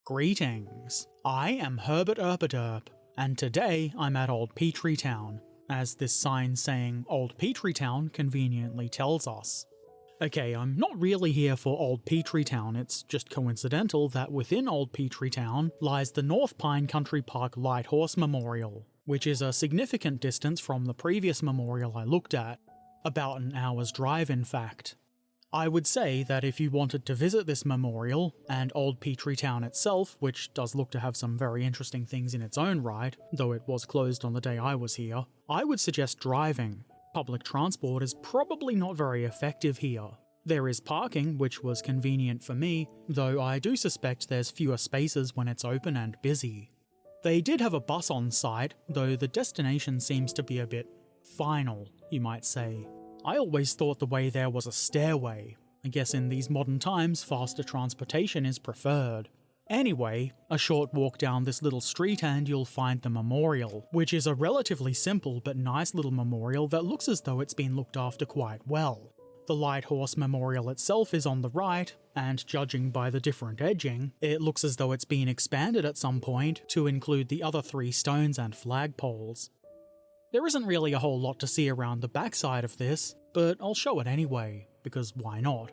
Greetings, I am Herbert Erpaderp, and today I'm at Old Petretown, as this sign saying Old Petretown conveniently tells us. Okay, I'm not really here for Old Petretown, it's just coincidental that within Old Petretown lies the Northpine Country Park Light Horse Memorial, which is a significant distance from the previous memorial I looked at, about an hour's drive in fact. I would say that if you wanted to visit this memorial, and Old Petretown itself, which does look to have some very interesting things in its own right, though it was closed on the day I was here, I would suggest driving. Public transport is probably not very effective here. There is parking, which was convenient for me, though I do suspect there's fewer spaces when it's open and busy. They did have a bus on site, though the destination seems to be a bit final, you might say. I always thought the way there was a stairway. I guess in these modern times, faster transportation is preferred. Anyway, a short walk down this little street and you'll find the memorial, which is a relatively simple but nice little memorial that looks as though it's been looked after quite well. The Light Horse Memorial itself is on the right, and judging by the different edging, it looks as though it's been expanded at some point to include the other 3 stones and flagpoles. There isn't really a whole lot to see around the backside of this, but I'll show it anyway, because why not?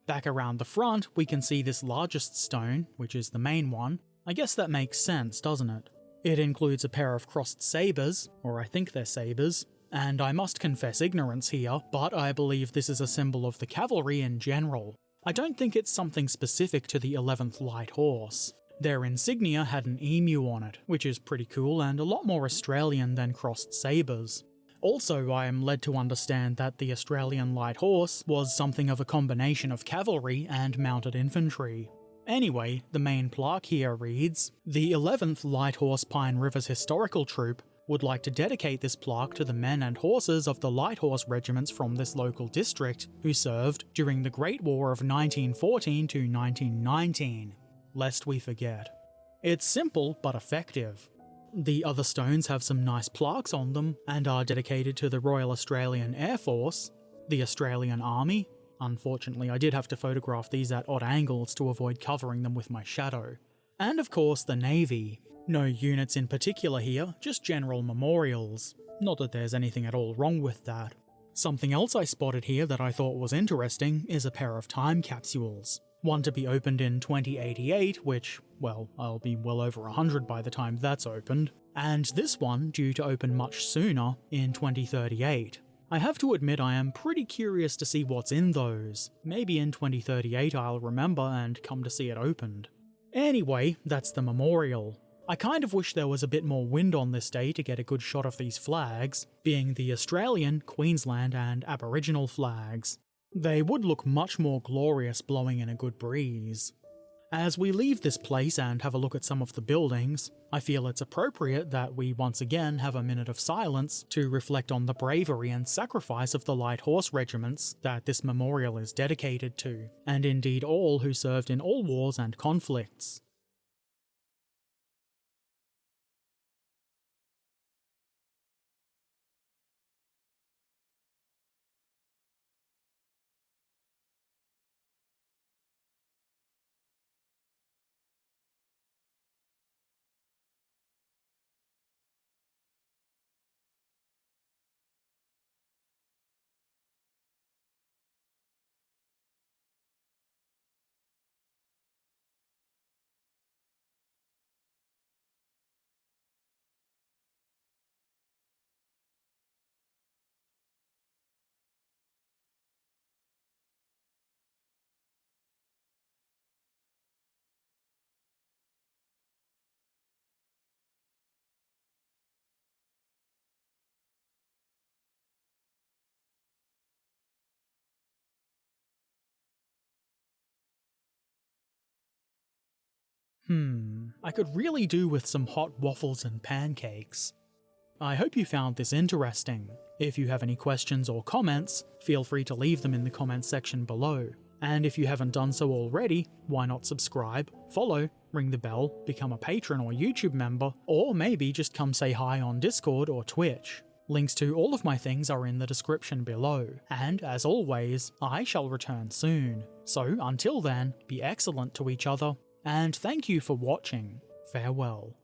Back around the front, we can see this largest stone, which is the main one. I guess that makes sense, doesn't it? It includes a pair of crossed sabres, or I think they're sabres, and I must confess ignorance here, but I believe this is a symbol of the cavalry in general. I don't think it's something specific to the 11th Light Horse. Their insignia had an emu on it, which is pretty cool and a lot more Australian than crossed sabres. Also, I am led to understand that the Australian Light Horse was something of a combination of cavalry and mounted infantry. Anyway, the main plaque here reads, "The 11th Light Horse Pine Rivers Historical Troop would like to dedicate this plaque to the men and horses of the light horse regiments from this local district who served during the Great War of 1914 to 1919. Lest we forget." It's simple but effective. The other stones have some nice plaques on them and are dedicated to the Royal Australian Air Force, the Australian Army. Unfortunately, I did have to photograph these at odd angles to avoid covering them with my shadow. And of course the Navy. No units in particular here, just general memorials. Not that there's anything at all wrong with that. Something else I spotted here that I thought was interesting is a pair of time capsules. One to be opened in 2088, which, well, I'll be well over 100 by the time that's opened, and this one due to open much sooner, in 2038. I have to admit I am pretty curious to see what's in those. Maybe in 2038 I'll remember and come to see it opened. Anyway, that's the memorial. I kind of wish there was a bit more wind on this day to get a good shot of these flags, being the Australian, Queensland and Aboriginal flags. They would look much more glorious blowing in a good breeze. As we leave this place and have a look at some of the buildings, I feel it's appropriate that we once again have a minute of silence to reflect on the bravery and sacrifice of the light horse regiments that this memorial is dedicated to, and indeed all who served in all wars and conflicts. I could really do with some hot waffles and pancakes. I hope you found this interesting. If you have any questions or comments, feel free to leave them in the comments section below. And if you haven't done so already, why not subscribe, follow, ring the bell, become a patron or YouTube member, or maybe just come say hi on Discord or Twitch. Links to all of my things are in the description below, and as always, I shall return soon. So until then, be excellent to each other, and thank you for watching. Farewell.